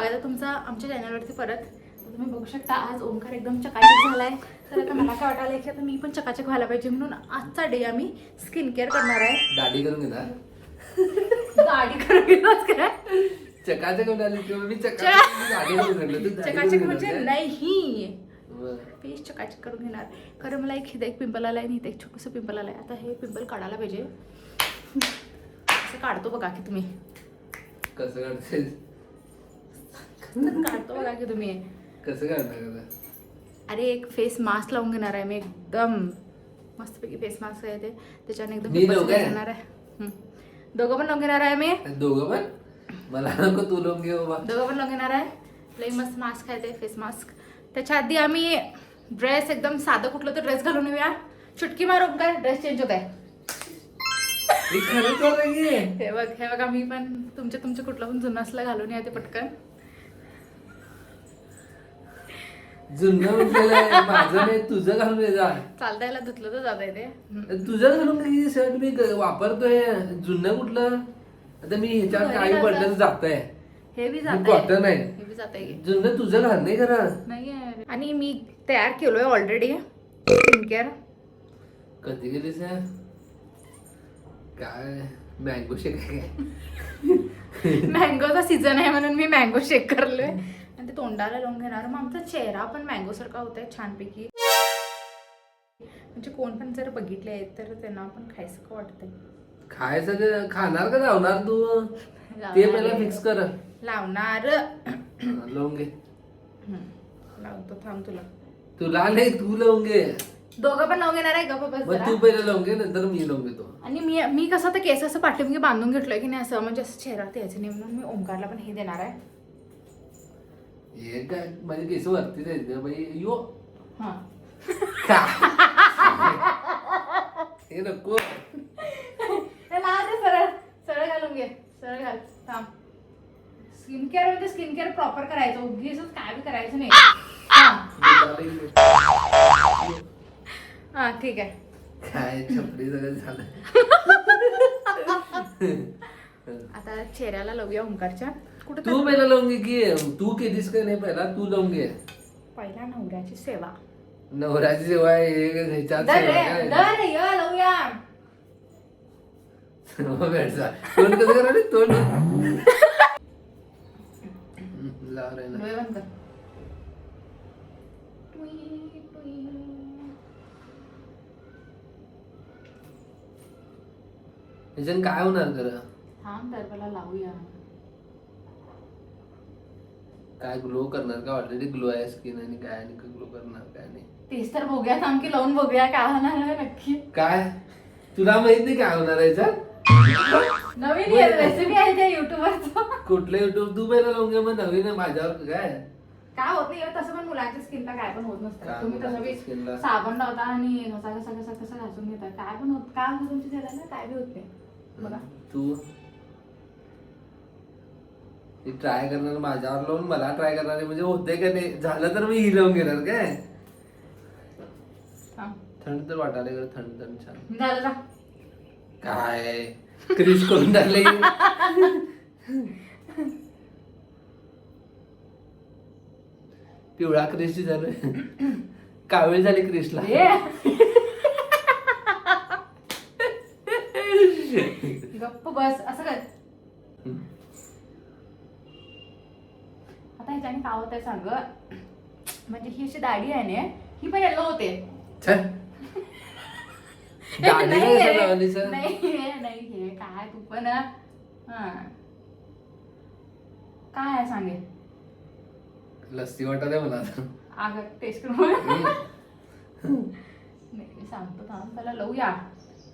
स्वागत आहे तुमचं आमच्या चॅनलवरती परत. तुम्ही बघू शकता आज ओंकार एकदम चकाचक झालाय. तर आता मला काय वाटायला की आता मी पण चकाचक व्हायला पाहिजे म्हणून आजचा डे आम्ही स्किन केअर करणार आहे. दाढी करून घेणार. दाढी करून घेणार काय चकाचक म्हणाली किंवा मी दाढी करून घेतलं. तू चकाचक म्हणजे नाही फेस चकाचक करून घेणार. खरं मला एक पिंपल आलाय आणि इथे एक छोटंसं पिंपल आलाय. आता हे पिंपल काढायला पाहिजे. असं काढतो बघा की तुम्ही. कसं काढतेस? काढतो बघा की तुम्ही. कसं काढणार? अरे एक फेस मास्क लावून घेणार आहे मी. एकदम मस्तपैकी फेस मास्क आहे ते. त्याच्याने एकदम मी लावू काय? घेणार आहे. दोघं पण लावून घेणार आहे मी. दोघं पण? मला नको तू लावून घे बाबा. दोघं पण लावून घेणार आहे. लई मस्त मास्क आहे ते फेस मास्क. त्याच्या आधी आम्ही ड्रेस एकदम साधं कुठलं तर ड्रेस घालून येऊया. चुटकी मारून काय ड्रेस चेंज होत आहे. हे बघ आम्ही पण तुमच्या कुठलं पण जुनं असलं घालून या ते पटकन. जुनं म्हटलेलं आहे माझं नाही तुझं घालून ये जा. चालता यायला धुतलं तर जात आहे ते. तुझं घालून काही शर्ट मी वापरतोय. जुनं कुठलं? आता मी ह्याच्यावर काही पडलं तर जात आहे. हे बी जात कॉटन आहे. हे बी जात आहे. जुनं तुझं घाल नाही करा नाही. आणि मी तयार केलोय ऑलरेडी स्किन केअर. कधी गेलीस काय मँगो शेक आहे. मँगोचा सीझन आहे म्हणून मी मँगो शेक करलोय आणि ते तोंडाला लावून घेणार. मग आमचा चेहरा पण मँगो सारखा होतोय छानपैकी. म्हणजे कोण पण जर बघितले तर त्यांना पण खायचं वाटतंय. खायचं खाणार का लावणार तू? ते पहिला फिक्स कर. लावणार. लावून घे. लावतो थांब तुला. तुला नाही तू लावून घे. दोघं पण लावून घेणार आहे का बस. मग तू पहिला लावून घे नंतर मी लावून घेतो. आणि मी कसं तर केस असं पाठीमागे बांधून घेतलोय की नाही असं म्हणजे असं चेहऱ्यावर यायचं नाही म्हणून मी ओंकारला पण हे देणार आहे. हे काय माझे केस वरतीच आहेत ग बाई. यो हा हे नको. सरळ सरळ घालून घे. सरळ घाल थांब. स्किन केअर म्हणजे स्किन केअर प्रॉपर करायचं. उगीच काय बी करायचं नाही. हा ठीक आहे. काय छपरी सगळं झालं. आता चेहऱ्याला लावूया ओंकारच्या. कुठे तू पहिला लावून घे की. तू केलीस का नाही पहिला तू लावून घे. पहिला नवऱ्याची सेवा. नवऱ्याची सेवा आहे ह्याच्यात लावूया. तोंड कसं करा तोंड लाव रे ना. डोळे बंद कर. ह्याच्यानं काय होणार खरं? थांब तर मला लावूया. काय ग्लो करणार का? ऑलरेडी ग्लो आहे स्किन आणि काय आणि ग्लो करणार काय नाही. तेच तर बघूया. थांब की लावून बघूया काय होणार आहे नक्की. काय तुला माहित नाही काय होणार याच्यात? नवीन रेसिपी आहे त्या युट्यूबवरचं. कुठलं युट्यूब? तू पहिला लावून घे मग नवीन आहे माझ्यावर काय होत नाही तसं पण मुलांच्या स्किनला काय पण होत नसतं. तुम्ही तसं बी स्किनला साबण लावता आणि कसा घासून घेता. काय पण होत काय होतं तुमच्या चेहऱ्याला काय बी होत नाही बघा. तू ट्राय करणार माझ्यावर लावून मला ट्राय करणार म्हणजे होते का नाही. झालं तर मी ही लावून घेणार काय. थंड तर वाटायला थंड छान झालं का काय क्रिस करून टाकले. पिवळा क्रिस झालं. कावीळ झाली क्रिसला. गप्प बस. असं कर. आता ह्याच्याने काय होत आहे सांग. म्हणजे ही अशी दाढी आहे ना ही पण येलो होते. नाही काय तू पण काय आहे सांगे. लस्सी वाटत आहे मला. अगं टेस्ट करून मी सांगतो थांब त्याला लावूया.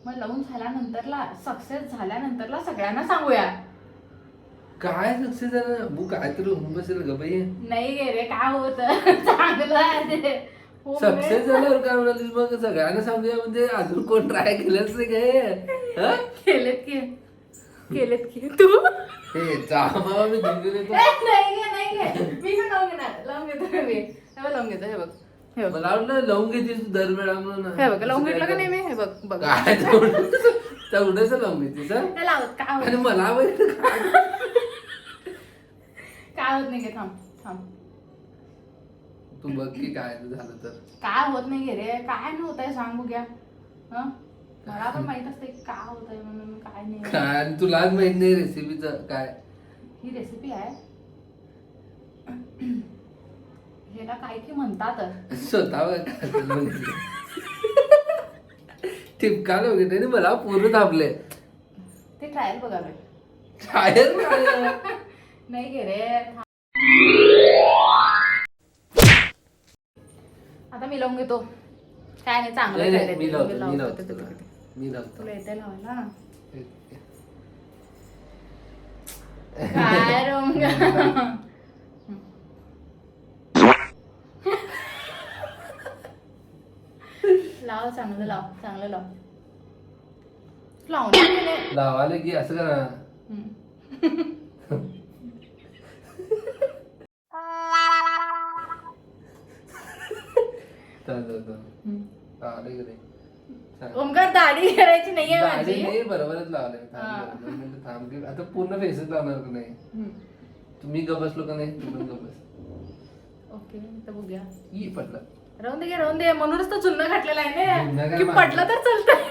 मग लावून झाल्यानंतरला सक्सेस झाल्यानंतरला सगळ्यांना सांगूया. काय सक्सेस झालं बू काय तरी होऊन बसेल ग बाई. नाही रे काय होत चांगलं आहे ते. सक्सेस झाल्यावर काय म्हणालीस मग सगळ्यांना सांगूया म्हणजे अजून कोण ट्राय केलंच नाही काय. केलेत की तू हे जा बाबा मी जिंकून येतो. नाही मी पण लावून घेणार. लावून घेतो मी. लावून घेतो. हे बघ मला वाटलं लावून घेतीस दरवेळा म्हणून. हे बघ लावून घेतलं का नाही मी. हे बघ बघ काय तेवढंच लावून घेतीस. लावत काय आणि मला काय होत नाही घे, थांब थांब. तू बघ की काय झालं तर. काय होत नाही घे रे, काय नाही होत आहे सांग बघूया. हं? मला पण माहित असते की काय होत आहे म्हणून काय नाही. काय आणि तुलाच माहित नाही रेसिपीचं काय. ही रेसिपी आहे, ह्याला काय की म्हणतात. स्वतः टिपकाला वगैरे मला पूर्ण थांबले. ते ट्रायल बघावे. शायर नाही घे रे. आता मी लावून घेतो. काय नाही चांगलं नाही, झालंय. मी लावतो, मी लावतो. लावतो. मी लावतो. तुला येते लावायला काय रंग. लाव चांगलं लाव, चांगलं लाव. लावून गेले. लावाले की असं करा. ओमकार दाढी करायची नाहीये माझी. नाही बरोबरच लावले. थांब की आता पूर्ण फेसच लावणार का नाही. तुम्ही ग बसलो का नाही, तू पण ग बस. ओके तर बघूया. ई पडलं. राहून दे घे, राहून दे. म्हणूनच तर चुन्न घातलेला आहे चुन्न ना काय की पडलं तर चालतंय.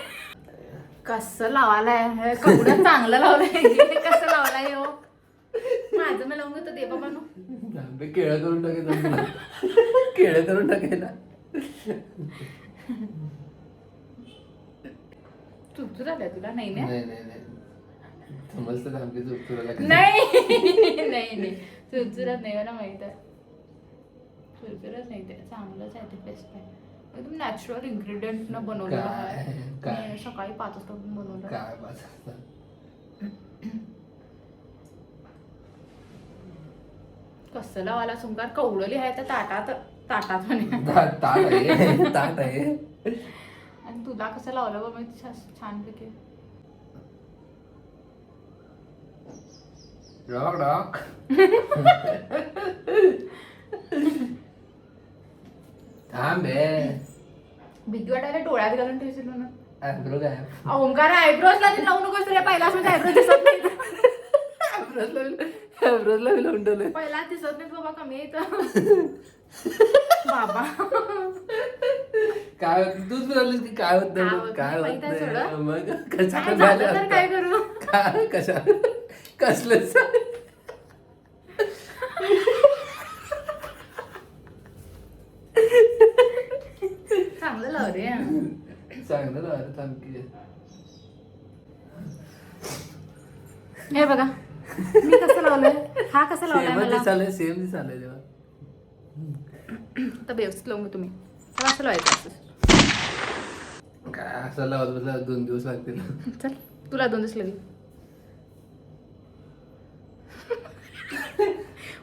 कसं लावायलाय कपडं चांगलं लावलंय. कसं लावलाय हो माझं मी लावून घेतो. दे बाबा नो केळं करून टाकायचं. केळं करून टाकायला चुरचुर आलाय तुला. नाही ना. नाही नाही नाही समजतं आमची चुरचुराला. नाही नाही नाही चुरचुरत नाही. मला माहित आहे चुरचुरच नाही. ते चांगलंच आहे. ते बेस्ट आहे. एकदम नॅचरल इन्ग्रेडियंट न बनवलेलं आहे. मी सकाळी 5 वाजता बनवलं. काय बात. कसं लावायला सुंकार कवडली आहे तर ताटात ताटात म्हणे. ताट आहे. आणि तुला कसं लावलं बाबा मी छान पैकी. Rock rock. थांब भीती वाटायला डोळ्यात घालून ठेवशील म्हणून. आयब्रो काय ओंकार आयब्रोजला ते लावू नकोस रे. पहिलाच म्हणजे आयब्रो दिसत नाही. आयब्रोजला मी लावून ठेवलंय. पहिला दिसत नाही बाबा कमी येत बाबा. काय तूच बोललीस की काय होत नाही. काय होत नाही मग कशा झालं काय करू. काय कशा कसलं चांगलं लाव रे. चांगलं लावलं. थांब की हे बघा मी कसं लावलंय. हा कसं लावलाय मला. सेम दिसालंय तेव्हा. तर व्यवस्थित लावून तुम्ही असं लावायचं. काय असं लावत बसला 2 दिवस लागतील. चल तुला 2 दिवस लागेल.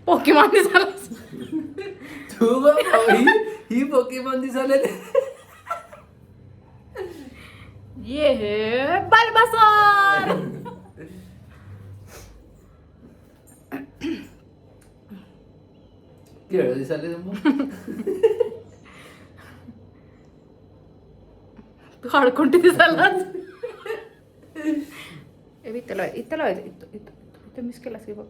पोकेमॉन दिसायला. तू बघ ही पोकेमॉन दिसायला. ये बल्बासर. केळ दिसायला. हडकुंटी दिसायला. इथं लावायचं. इथं लावायचं. इथं मिस केलास की बघ.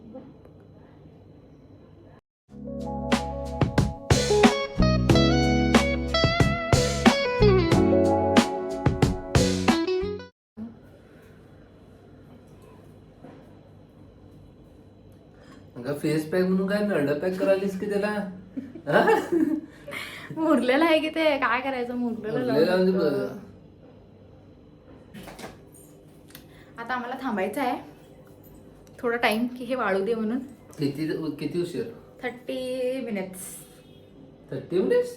फेस पॅक म्हणून काय नरड पॅक करायलीस की त्याला. मुरलेलं आहे की ते. काय करायचं मुरलेलं. आता आम्हाला थांबायचं आहे थोडा टाइम की हे वाळू दे म्हणून. किती उशीर. 30 मिनिट्स. 30 मिनिट्स.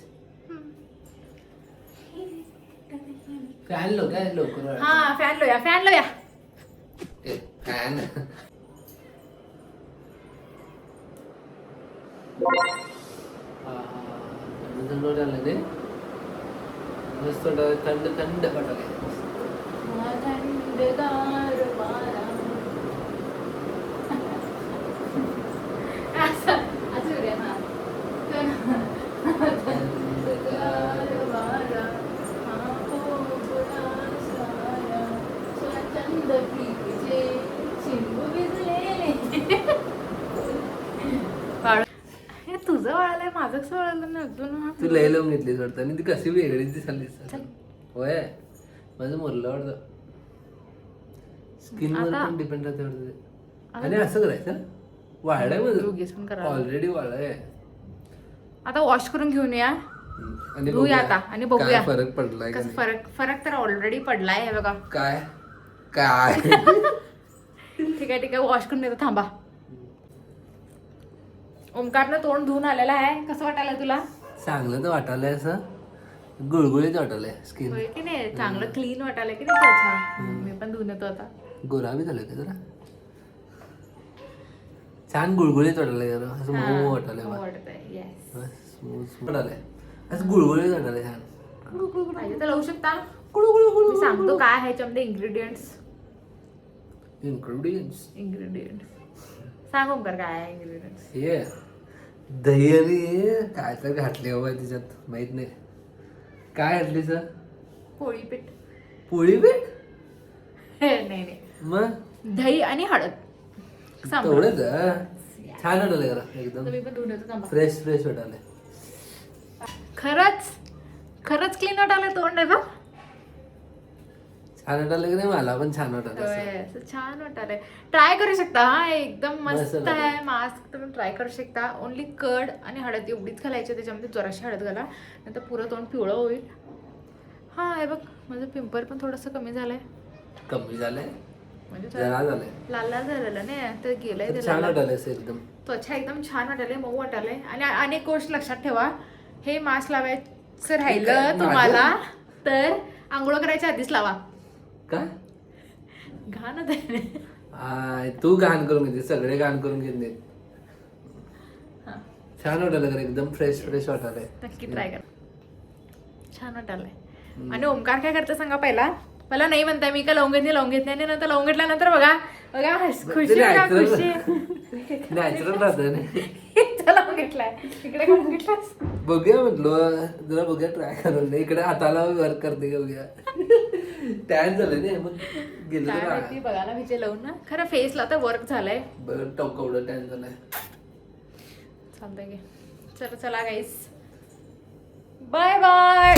फॅन लो काय लवकर. हा फॅन लोया. फॅन लोया. फॅन मस्त थंड थंड पटाले. तुझं वळालंय माझं कसं वळालं ना अजून. तू लय लावून घेतलीस वाटतं आणि ती कशी वेगळी दिसाली चल. होय माझं मुरलं वाटतं स्किनवर आता- पण डिपेंड राहते वाटतं ते. आणि असं करायचं वाढलंय योगेश पण माझं करायला. ऑलरेडी वाढलंय आता वॉश करून घेऊन या आणि धुया बघूया आता आणि बघूया काय फरक पडलाय का कसं नाही. फरक तर ऑलरेडी पडलाय हे बघा. काय काय ठीक आहे वॉश करून देतो थांबा. ओमकारनं तोंड धुवून आलेला आहे. कसं वाटायला तुला? चांगलं तर वाटायलंय असं गुळगुळीत वाटायलंय स्किन होय की नाही चांगलं क्लीन वाटायला की नाही त्वचा. मी पण धुवून येतो आता. गुलाबी झालं का जरा छान गुळगुळीत वाटायलंय जरा असं मऊ वाटायलंय बा. वाटतंय येस. स्मूथ वाटायलंय असं गुळगुळीत वाटायलंय छान. पाहिजे तर लावू शकता. मी सांगतो काय आहे ह्याच्यामध्ये इंग्रेडियंट्स. सांग ओमकार काय आहे इंग्रेडियंट्स. हे दही आणि काय तर घातले बाबा त्याच्यात माहित नाही काय घातली सर पोळी पीठ. पोळी पीठ नाही मग दही आणि हळद. सांबार. तेवढंच छान वाटायलंय जरा एकदम मी पण धुवून येतो थांबा. फ्रेश वाटायलंय. खरंच क्लीन वाटायला तोंड आहे बघ. छान वाटायलं की नाही मला पण छान वाटायलं असं. होय, असं छान वाटायलंय. ट्राय करू शकता हा एकदम मस्त मस्त आहे मास्क. तुम्ही ट्राय करू शकता. ओनली कर्ड आणि हळद एवढीच घालायची त्याच्यामध्ये. जराशी हळद घाला नंतर पुरं तोंड पिवळं होईल. हा हे बघ माझं पिंपल पण थोडंसं कमी झालंय. कमी झालंय म्हणजे जरा झालंय लाल लाल झालेलं नाही तर गेलंय तर ते छान लाल. वाटायलंय असं एकदम. त्वचा एकदम छान वाटायलंय मऊ वाटायलंय. आणि अनेक गोष्ट लक्षात ठेवा हे मास्क लावायचं राहिलं माझं? तुम्हाला तर आंघोळ करायच्या आधीच लावा. काय घाण होतंय. तू घाण करून घेते सगळे घाण करून घेत नाहीत. हा छान वाटायला तर एकदम फ्रेश वाटायलंय. नक्की ट्राय करा. छान वाटायलंय. आणि ओमकार काय करतं सांगा पहिला नाही म्हणताय मी काय लावून घेत नाही आणि नंतर लावून घेतल्यानंतर बघा खुशी बघा खुशी. नॅचरल राहतं ना. इथं लावून घेतलाय इकडे लावून घेतलास. बघूया म्हटलो जरा बघूया ट्राय करून इकडे हाताला वर्क करते का बघूया. टॅन झालं नाही मग गेलं काय तर माहिती बघायला विजय लावून ना. खरं फेसला तर वर्क झालंय. बरं टवकवडं टॅन झालंय. चालतंय की चला गाईस बाय बाय.